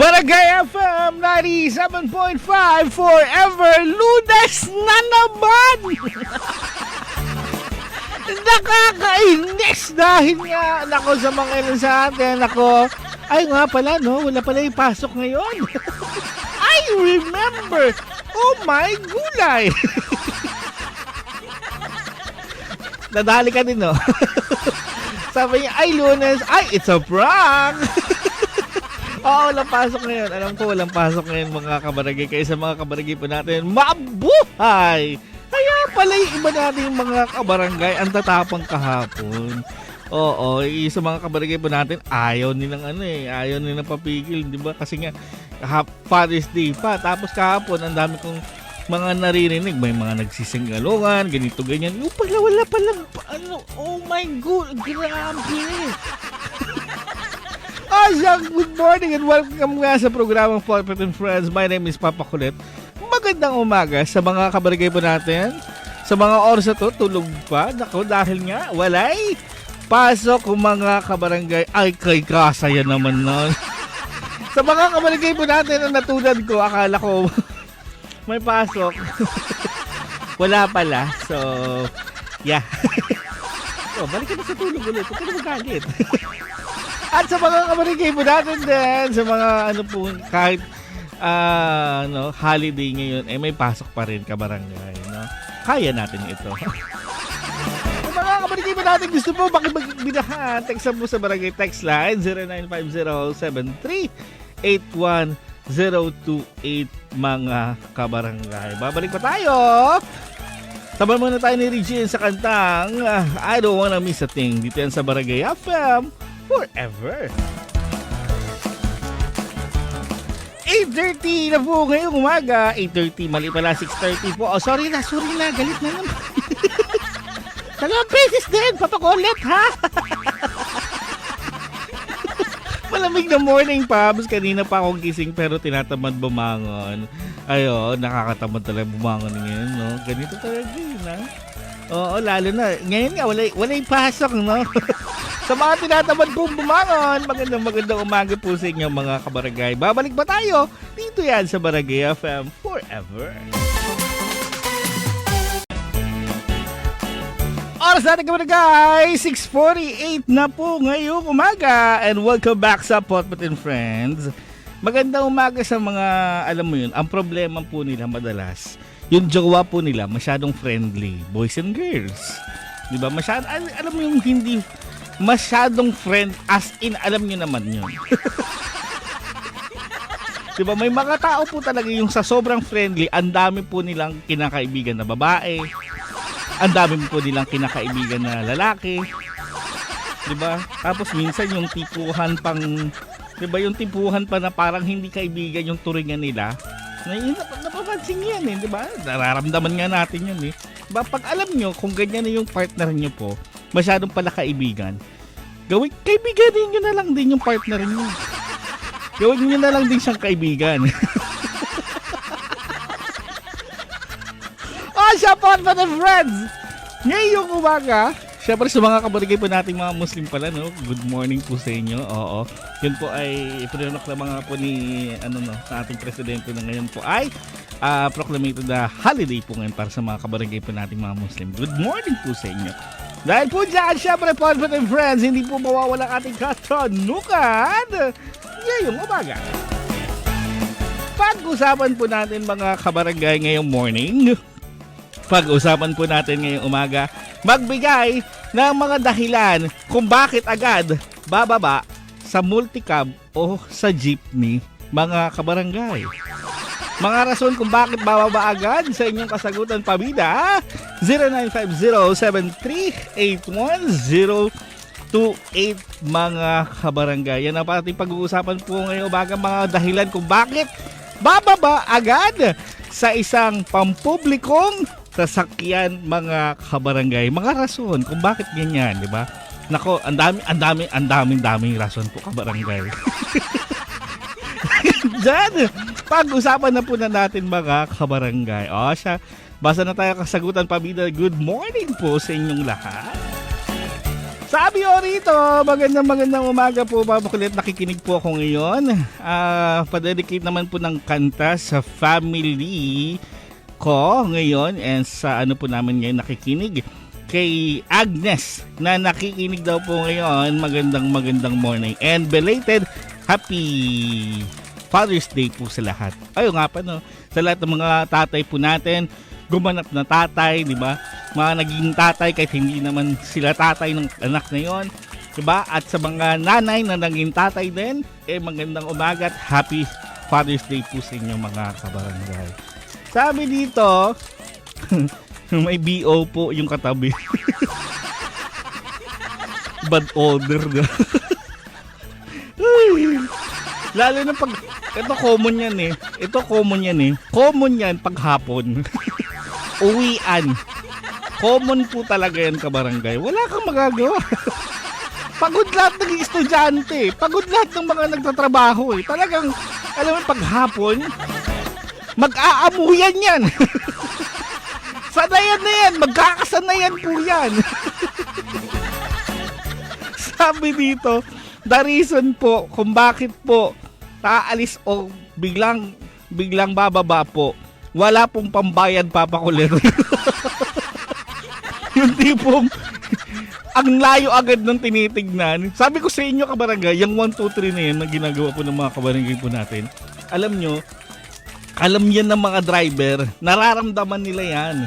Barangay FM 97.5 forever. Lunes na naman. Nakakainis dahil nga nako sa mga ilan sa atin. Nako, ay nga pala no, wala pala yung pasok ngayon. I remember. Oh my gulay. Nadali ka din no. Sabi niya, ay Lunes, ay it's a prank. Oo, walang pasok ngayon. Alam ko walang pasok ngayon mga kabarangay. Kaya sa mga kabarangay po natin, mabuhay! Kaya pala yung iba natin mga kabarangay, ang tatapang kahapon. Oo, sa mga kabarangay po natin, ayaw nilang ayaw nilang papigil, di ba? Kasi nga, Father's Day pa. Tapos kahapon, ang dami kong mga naririnig. May mga nagsisinggalungan, ganito, ganyan. Yung pala, wala palang, oh my God, grabe! Good morning and welcome nga sa programang Pulpit and Friends. My name is Papa Kulit. Magandang umaga sa mga kabarangay po natin. Sa mga oras na to, tulog pa. Naku, dahil nga, walay pasok mga kabarangay. Ay, kay kasaya naman nun. Sa mga kabarangay po natin na natulad ko, akala ko may pasok. Wala pala. So, yeah. So, balik ka na sa tulog ulit. Huwag ka na magalit. At sa mga kabarangay po natin din, sa mga kahit holiday ngayon, may pasok pa rin kabarangay, no? Kaya natin ito. Sa mga kabarangay po natin, gusto po makipagbinahan, text mo sa barangay text line 0950-7381-028 mga kabarangay. Babalik pa tayo. Taban muna tayo ni Regine sa kantang I Don't Wanna Miss a Thing. Dito yan sa Barangay FM forever. 8:30 na po ngayong umaga. 8:30, mali pala 6:30 po. Oh, sorry na, galit na naman. Dalawang beses din, papakulit ha. Malamig na morning, Pabs. Kanina pa akong gising pero tinatamad bumangon. Ayo, nakakatamad talaga bumangon ngayon, no? Ganito talaga yun, ha? Oo, lalo na. Ngayon nga, walay pasok, no? Sa mga tinatamad pong bumangon, magandang umaga po sa inyo mga kabarangay. Babalik ba tayo? Dito yan sa Barangay FM forever. Oras natin kabarangay, 6:48 na po ngayong umaga. And welcome back sa Pulpit and Friends. Magandang umaga sa mga, alam mo yun, ang problema po nila madalas, yung jowa po nila masyadong friendly, boys and girls. Diba? Alam mo yung hindi masyadong friend, as in, alam nyo naman yun. Diba? May mga tao po talaga yung sa sobrang friendly, ang dami po nilang kinakaibigan na babae, ang dami po nilang kinakaibigan na lalaki. Diba? Tapos minsan yung tipuhan pang, diba, yung tipuhan pa na parang hindi kaibigan yung turingan nila. Napapansin yan diba? Nararamdaman nga natin yun Diba? Pag alam nyo kung ganyan na yung partner nyo po, masyadong pala kaibigan, kaibiganin nyo na lang din yung partner nyo. Gawin nyo na lang din siyang kaibigan. Siya po, friends! Ngayong umaga, syempre sa mga kabarangay po nating mga Muslim pala, no? Good morning po sa inyo. Oo. Yun po ay ipinunok na mga po ni sa ating presidente na ngayon po ay proclamated na holiday po ngayon para sa mga kabarangay po nating mga Muslim. Good morning po sa inyo. Dahil po dyan, syempre po, friends, hindi po mawawala ating katanungan ngayong umaga. Pag-usapan po natin mga kabarangay ngayong morning, pag-usapan po natin ngayong umaga, magbigay ng mga dahilan kung bakit agad bababa sa multicab o sa jeepney mga kabarangay. Mga rason kung bakit bababa agad sa inyong kasagutan pabida 0950-7381-028 mga kabarangay. Yan ang ating pag-uusapan po ngayong umaga, mga dahilan kung bakit bababa agad sa isang pampublikong sasakyan mga kabarangay. Mga rason kung bakit ganyan, di ba? Nako, ang daming rason po kabarangay. Diyan, pag-usapan na po na natin mga kabarangay. Basa na tayo kasagutan pabida. Good morning po sa inyong lahat. Sa Sabi o rito, magandang umaga po, mabukulit nakikinig po ako ngayon. Padedicate naman po ng kanta sa family ko ngayon and sa ano po namin ngayon nakikinig. Kay Agnes na nakikinig daw po ngayon, magandang morning and belated happy Father's Day po sa lahat. Ayun nga pa no, sa lahat ng mga tatay po natin, gumanap na tatay, di ba? Mga naging tatay kahit hindi naman sila tatay ng anak na yon, di ba? At sa mga nanay na naging tatay din, magandang umaga at happy Father's Day po sa inyo mga kabarangay. Sabi dito, may BO po yung katabi. Bad order na. Lalo na pag, ito common yan eh. Common yan pag hapon. Uwian. Common po talaga yan kabarangay. Wala kang magagawa. Pagod lahat ng estudyante. Pagod lahat ng mga nagtatrabaho eh. Talagang, alam mo, pag hapon, mag-aamuyan yan. Sanayan na yan. Magkakasanayan po yan. Sabi dito, the reason po kung bakit po taalis o biglang bababa po, wala pong pambayad papakulit. Yung tipong ang layo agad ng tinitignan. Sabi ko sa inyo kabarangay, yung 1, 2, 3 na yan na ginagawa po ng mga kabarangay po natin. Alam nyo, alam yan ng mga driver, nararamdaman nila yan.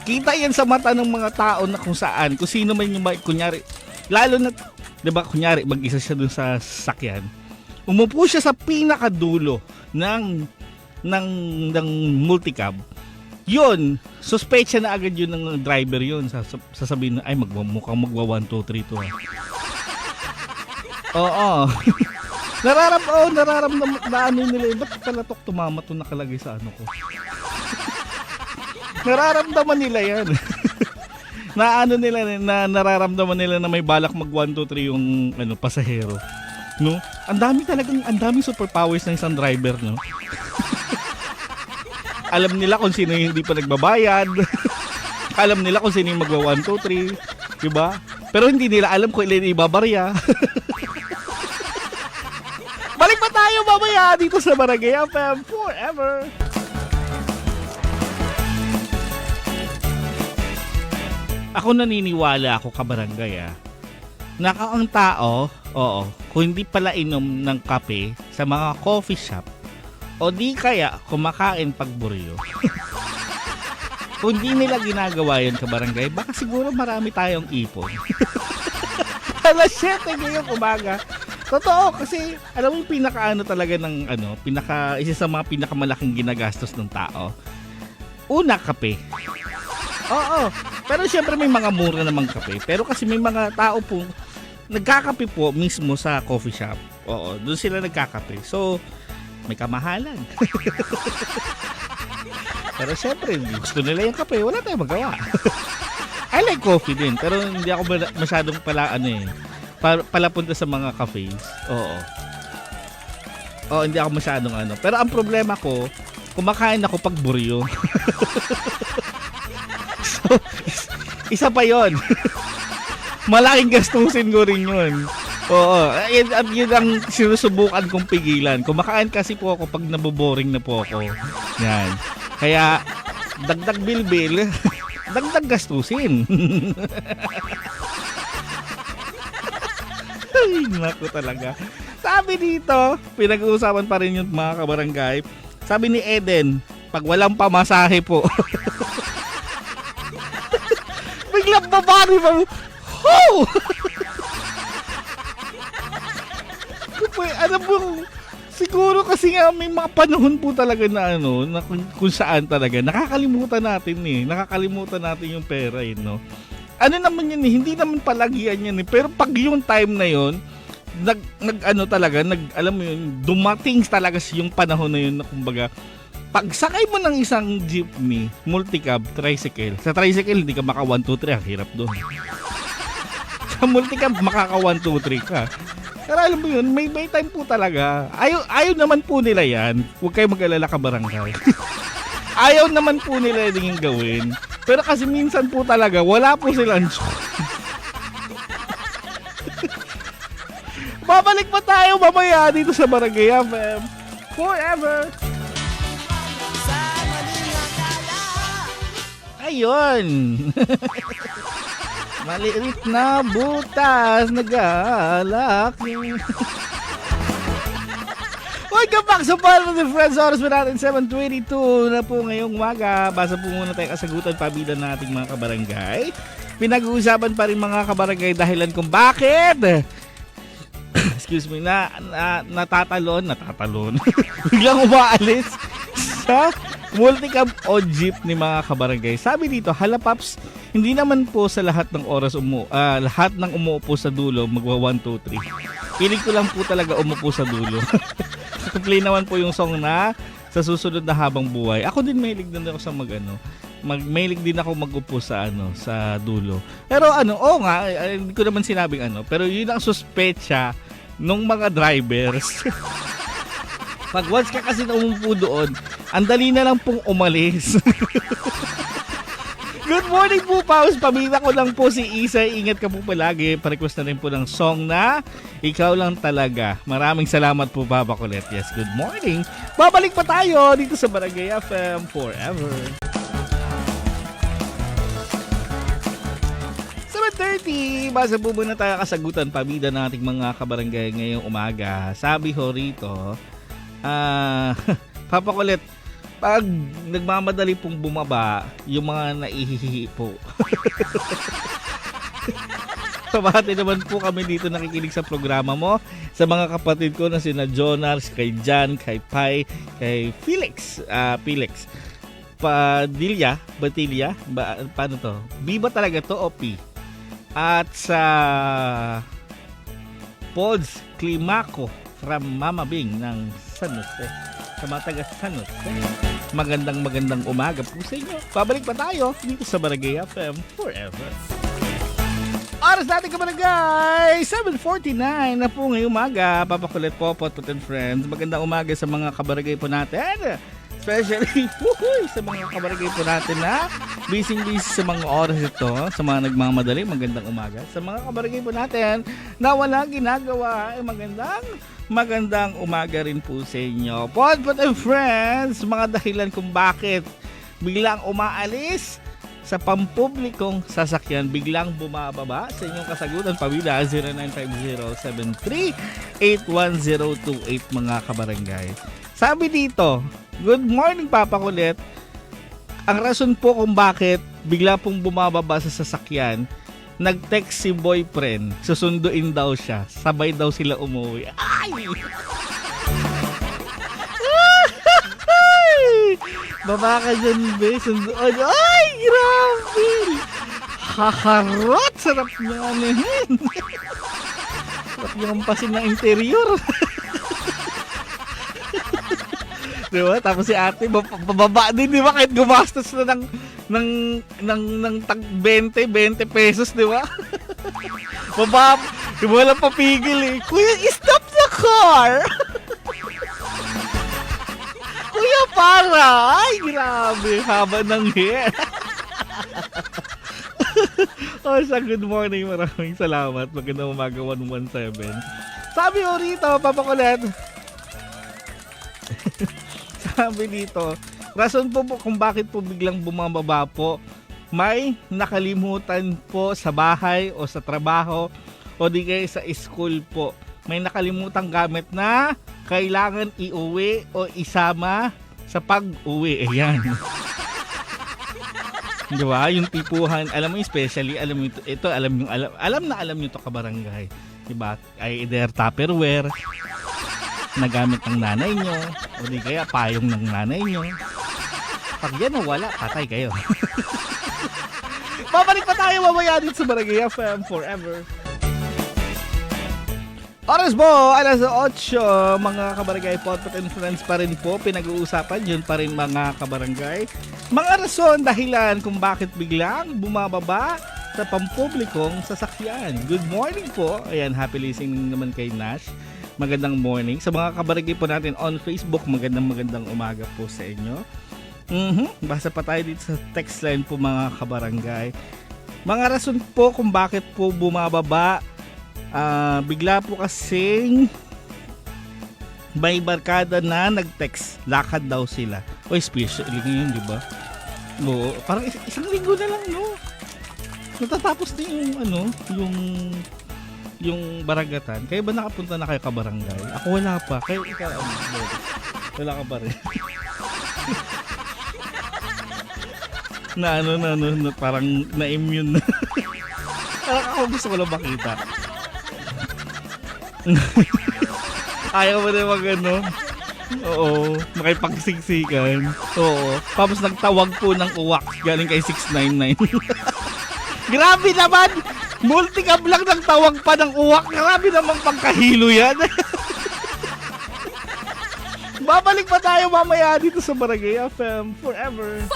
Kita yan sa mata ng mga tao na kung saan, kung sino man yung kunyari, lalo na, diba, kunyari, mag-isa siya dun sa sasakyan. Umupo siya sa pinakadulo ng multicab. Yun, suspecha na agad yun ng driver yun. Sasabihin na, ay, mukhang magwa 1, 2, 3 to. Oo. Nararamdaman na ano nila. Ba't palatok tumama to nakalagay sa ano ko? Nararamdaman nila yan. Na ano nila, na nararamdaman nila na may balak mag 1, 2, 3 yung ano, pasahero. No? Ang daming superpowers ng isang driver, no? Alam nila kung sino yung hindi pa nagbabayad. Alam nila kung sino yung magwa 1, 2, 3. Diba? Pero hindi nila alam kung ilan ibabarya. Balik pa tayo mamaya dito sa Barangay FM Forever. Ako naniniwala ako kabarangay na ang tao, kung hindi pala inom ng kape sa mga coffee shop, o di kaya kumakain pagburyo. Kung di nila ginagawa yun kabarangay, baka siguro marami tayong ipon. Alas 7 ngayong umaga. Totoo kasi alam mo yung pinakaano talaga ng isa sa mga pinakamalaking ginagastos ng tao. Una, kape. Oo. Pero syempre may mga mura namang kape. Pero kasi may mga tao po nagkakape po mismo sa coffee shop. Oo, doon sila nagkakape. So, may kamahalan. Pero syempre, gusto nila yung kape, wala tayong magawa. I like coffee din, pero hindi ako masyadong palapunta sa mga cafes. Oo, hindi ako masyadong Pero ang problema ko, kumakain ako pag buryo. So, isa pa yon. Malaking gastusin ko rin yun. Oo, yun ang sinusubukan kong pigilan. Kumakain kasi po ako pag naboboring na po ako. Yan. Kaya, dagdag bilbil, dagdag gastusin. Ay, naku talaga. Sabi dito, pinag-uusapan pa rin yung mga kabarangay. Sabi ni Eden, pag walang pamasahe po. Biglang babari pa. Ho! Alam mo, siguro kasi nga may mga panahon po talaga na na kung saan talaga nakakalimutan natin yung pera no. Ano naman yun hindi naman palagian yan pero pag yung time na yun alam mo yun, dumating talaga yung panahon na yun na kumbaga pagsakay mo ng isang jeepney, multicab, tricycle. Sa tricycle hindi ka maka 1, 2, 3, ang hirap doon. Sa multicab makaka 1, 2, 3 ka. Pero alam mo yun, may time po talaga. Ayaw naman po nila yan. Huwag kayo mag-alala kabarangay. Ayaw naman po nila yung gawin. Pero kasi minsan po talaga, wala po silang Babalik pa tayo mamaya dito sa Barangay FM Forever. Ayun. Maliit na butas, nag-aalak. Welcome back sa Palma the Friends. Oras mo natin 7:22 na po ngayong umaga. Basa po muna tayo kasagutan pabida nating mga kabarangay. Pinag-uusapan pa rin mga kabarangay dahilan kung bakit excuse me, natatalon biglang umaalis sa multicab o jeep ni mga kabarangay. Sabi dito, hala paps, hindi naman po sa lahat ng oras lahat ng umuupo sa dulo magwa 1, 2, 3. Piling ko lang po talaga umupo sa dulo. Play naman po yung song na sa susunod na habang buhay. Ako din mahilig din ako sa mahilig din ako mag-upo sa sa dulo. Pero hindi ko naman sinabing pero yun ang suspecha nung mga drivers. Pag once ka kasi na umupo doon, ang dali na lang pong umalis. Good morning po, Paus. Pamilya ko lang po si Isay. Ingat ka po palagi. Pa-request na rin po ng song na Ikaw Lang Talaga. Maraming salamat po, Baba Colette. Yes, good morning. Babalik pa tayo dito sa Barangay FM Forever. 7:30, basa po muna tayo kasagutan pamida ng ating mga kabarangay ngayong umaga. Sabi ho rito, Papa Colette, pag nagmamadali pong bumaba, yung mga naihihihi po. Pabati naman po kami dito nakikinig sa programa mo. Sa mga kapatid ko na sina Jonars, kay Jan, kay Pai, kay Felix. Batilya, paano to? B ba talaga to o P? At sa Pods Climaco from Mama Bing ng San Jose. Sa mga taga San Jose. Magandang umaga po sa inyo. Babalik pa tayo dito sa Barangay FM Forever. Oras natin kabarangay, 7:49 na po ngayong umaga. Papa Colette po, Potpot and Friends. Magandang umaga sa mga kabarangay po natin. Especially sa mga kabarangay po natin na busy sa mga oras ito. Sa mga nagmamadali, magandang umaga. Sa mga kabarangay po natin na walang ginagawa, magandang umaga rin po sa inyo. Potpot and Friends, mga dahilan kung bakit biglang umaalis sa pampublikong sasakyan, biglang bumababa. Sa inyong kasagutan, pabila 0950-73-81028 mga kabarangay. Sabi dito, good morning Papa Colette. Ang rason po kung bakit bigla pong bumababa sa sasakyan, nag-text si boyfriend, susunduin daw siya, sabay daw sila umuwi. Ay! Baba ka dyan, be. Sunduan. Ay, grabe! Haharot! Sarap niya anihin. Sarap niya kampasin ng interior. Diba? Tapos si ate, bababa din, diba? Kahit gumastos na ng tag 20 pesos, diba? Bababa, diba walang papigil eh. Kuya, stop the car! Kuya, para! Ay, grabe! Haba ng hair. Good morning. Maraming salamat. Magandang umaga, 117. Sabi ko rito, Papa Colette. Sabi dito, rason po kung bakit po biglang bumababa po, may nakalimutan po sa bahay o sa trabaho o di kaya sa school po. May nakalimutang gamit na kailangan iuwi o isama sa pag-uwi. Ayan. Di ba? Yung tipuhan, alam mo especially, alam mo ito, alam nyo to kabarangay. Di ba? Ay either Tupperware na gamit ng nanay nyo o di kaya payong ng nanay nyo. Pag yan nawala, patay kayo. Babalik pa tayo mamaya dito sa Barangay FM Forever. Oras po, alas 8, mga kabarangay, Potpot and Friends pa rin po. Pinag-uusapan yun pa rin mga kabarangay. Mga rason, dahilan kung bakit biglang bumababa sa pampublikong sasakyan. Good morning po. Ayan, happy listening naman kay Nash. Magandang morning. Sa mga kabarangay po natin on Facebook, magandang umaga po sa inyo. Basta pa tayo dito sa text line po mga kabarangay. Mga rason po kung bakit po bumababa Bigla po kasing may barkada na nag-text, lakad daw sila. O special yun, di ba? Oo, parang isang linggo na lang, no? Natatapos na yung baragatan. Kaya ba nakapunta na kayo kabarangay? Ako wala pa. Kaya ikaw, wala ka pa rin. na parang na-immune na. Parang ako gusto ko lang makita. Ayaw mo na Oo, makipagsiksikan. Oo. Tapos nagtawag po ng uwak galing kay 699. Grabe naman! Multicam lang ng tawag pa ng uwak. Grabe namang pagkahilo yan. Babalik pa tayo mamaya dito sa Barangay FM Forever.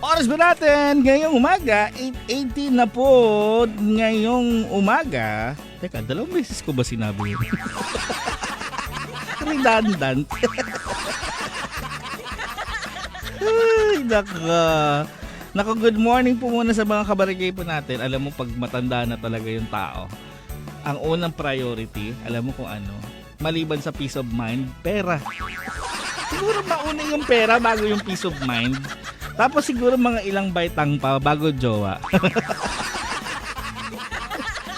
Oras ba natin ngayong umaga? 8:18 na po ngayong umaga. Teka, 2 beses ko ba sinabi yun? Redundant. Ay, Nako, good morning po muna sa mga kabarangay po natin. Alam mo, pag matanda na talaga yung tao, ang unang priority, alam mo kung ano? Maliban sa peace of mind, pera. Siguro mauna yung pera bago yung peace of mind. Tapos siguro mga ilang baitang pa bago jowa.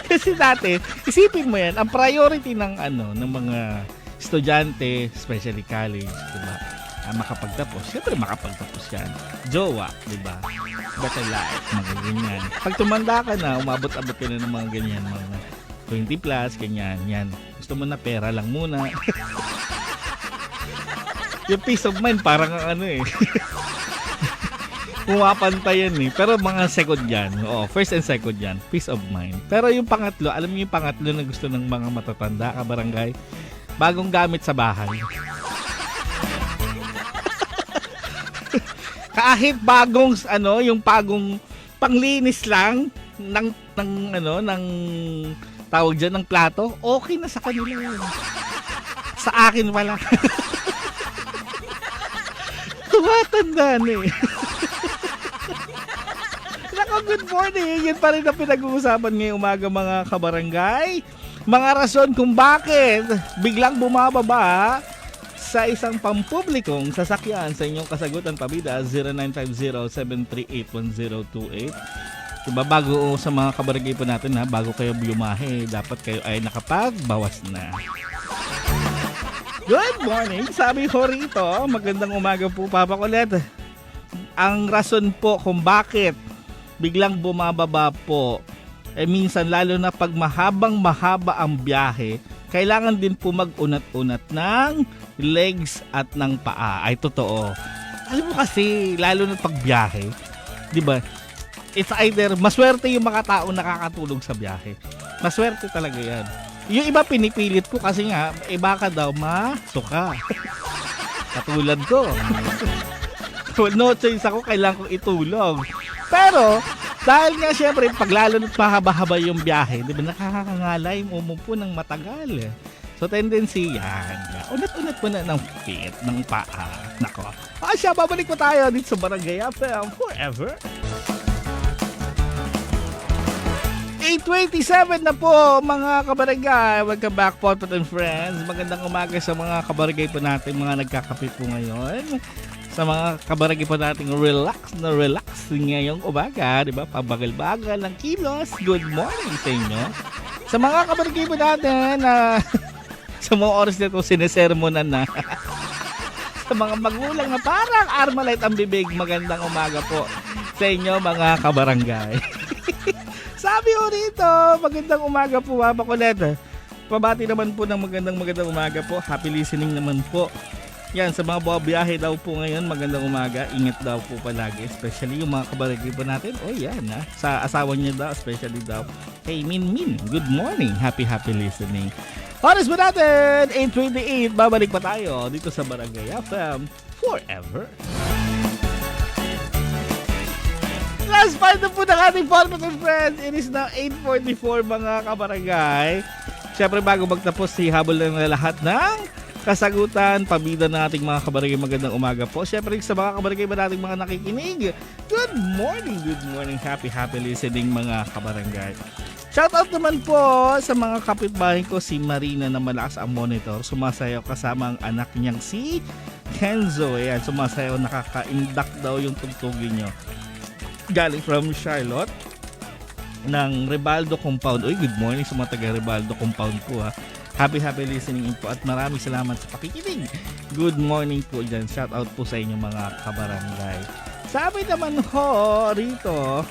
Kasi dati, isipin mo yan, ang priority ng mga estudyante, especially college, diba? Makapagtapos. Siyempre makapagtapos yan. Jowa, diba? Better life, mga ganyan. Pag tumanda ka na, umabot-abot ka na ng mga ganyan, mga 20 plus, ganyan, yan. Gusto mo na pera lang muna. Yung peace of mind, parang pumapantayan eh. Pero mga second yan. First and second yan. Peace of mind. Pero yung pangatlo, alam niyo yung pangatlo na gusto ng mga matatanda, kabarangay? Bagong gamit sa bahay. Kahit bagong yung bagong panglinis lang ng tawag diyan ng plato, okay na sa kanila yun. Sa akin wala. Tumatanda na eh. Nako, good morning. Yan pa rin ang pinag-uusapan ngayong umaga, mga kabarangay. Mga rason kung bakit biglang bumababa sa isang pampublikong sasakyan. Sa inyong kasagutan, pabida 0950-738-1028. Diba, bago sa mga kabarangay po natin, bago kayo bumahe, dapat kayo ay nakapagbawas na. Good morning! Sabi ko rito, magandang umaga po, Papa Colette. Ang rason po kung bakit biglang bumababa po, minsan lalo na pag mahaba ang biyahe, kailangan din po mag-unat-unat ng legs at ng paa. Ay, totoo. Alam mo kasi, lalo na pag biyahe, di ba? It's either maswerte yung mga tao nakakatulog sa biyahe. Maswerte talaga yan. Yung iba pinipilit ko kasi nga, baka daw masuka. Katulad ko. No choice ako, kailangan kong itulog. Pero, dahil nga syempre, pag lalo na't mahaba-haba yung biyahe, di ba, nakakangalay mo po ng matagal. So, tendency yan. Unat-unat mo na ng feet, ng paa. Nako. Siya, babalik po tayo dito sa Barangay FM Forever. 8:27 na po, mga kabarangay. Welcome back, Potpot and Friends. Magandang umaga sa mga kabarangay po natin, mga nagkakape po ngayon. Sa mga kabarangay po natin, relax ngayong umaga, di ba? Pabagal-bagal ng kilos. Good morning sa inyo. Sa mga kabarangay po natin, sa mga oras na ito, sinesermonan na. Sa mga magulang na parang Armalite ang bibig, magandang umaga po sa inyo, mga kabarangay. Sabi ko rito, magandang umaga po, Papa Colette. Pabati naman po ng magandang umaga po. Happy listening naman po. Yan, sa mga buwabiyahe daw po ngayon, magandang umaga. Ingat daw po palagi, especially yung mga kabarangay po natin. Yan sa asawa niya daw, especially daw. Hey, Min, good morning. Happy listening. Oras ba natin? 8:28. Babalik pa tayo dito sa Barangay FM Forever. Last part na po ng ating Potpot and Friends. It is now 8:44, mga kabarangay. Siyempre, bago magtapos, habol na lahat ng kasagutan, pabida ng ating mga kabarangay. Magandang umaga po. Siyempre sa mga kabarangay ba nating mga nakikinig, good morning, happy listening mga kabarangay. Shoutout naman po sa mga kapitbahay ko, si Marina na malakas ang monitor, sumasayaw kasama ang anak niyang si Kenzo. Ayan, sumasayaw, nakaka-induct daw yung tugtugin nyo. Galing from Charlotte ng Rebaldo Compound. Uy, good morning sa mga taga Rebaldo Compound po ha. Happy listening po at maraming salamat sa pakikinig. Good morning po dyan. Shout out po sa inyo mga kabarangay. Sabi naman ho rito,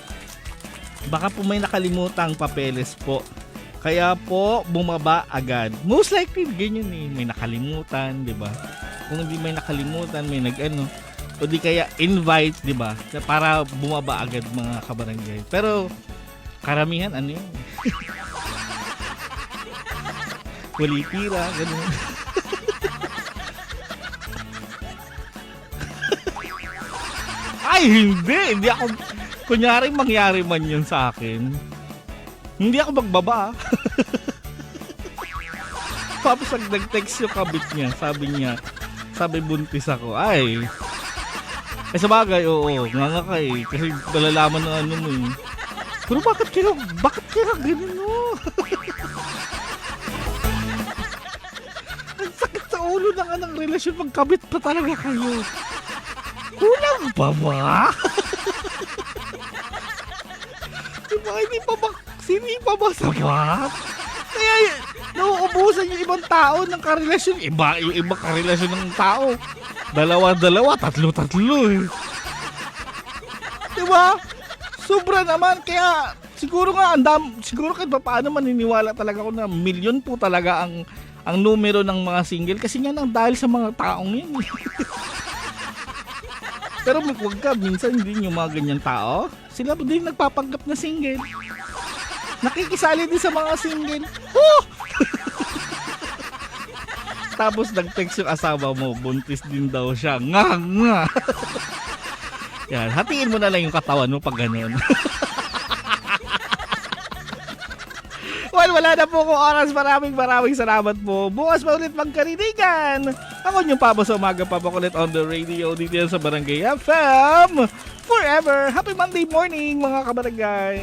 baka po may nakalimutang papeles po. Kaya po bumaba agad. Most likely ganyan eh. May nakalimutan, di ba? Kung hindi may nakalimutan, may nag-ano. O di kaya invite, di ba? Para bumaba agad mga kabarangay. Pero karamihan ano yun? Kulitira, ganun. Ay, hindi ako, kunyari mangyari man yun sa akin, hindi ako magbaba. Tapos nag-text yung kabit niya, sabi buntis ako. Ay, sa bagay, oo, nga ka eh, kasi malalaman ng ano mo eh. Pero bakit kaya ganun no? Ang sakit sa ulo ng anang relasyon, magkabit pa talaga kayo. Kulang pa ba? Diba, hindi pa ba sapat? Kaya nauubusan yung ibang tao ng karelasyon. Yung ibang karelasyon ng tao. Dalawa, tatlo eh. Diba? Sobra naman, kaya siguro kahit paano maniniwala talaga ako na milyon po talaga ang numero ng mga single kasi nga nang dahil sa mga taong yun. Pero wag ka, minsan din yung mga ganyan tao, sila din nagpapanggap na single. Nakikisali din sa mga single. Oh! Tapos nag-text yung asawa mo, buntis din daw siya. Nga. Yan, hatiin mo na lang yung katawan mo pag ganun. Well, wala na po kong oras. Maraming salamat po. Bukas pa ulit magkarinigan. Ako yung Pabo sa umaga, papakulit on the radio dito sa Barangay FM. Forever. Happy Monday morning mga kabarangay.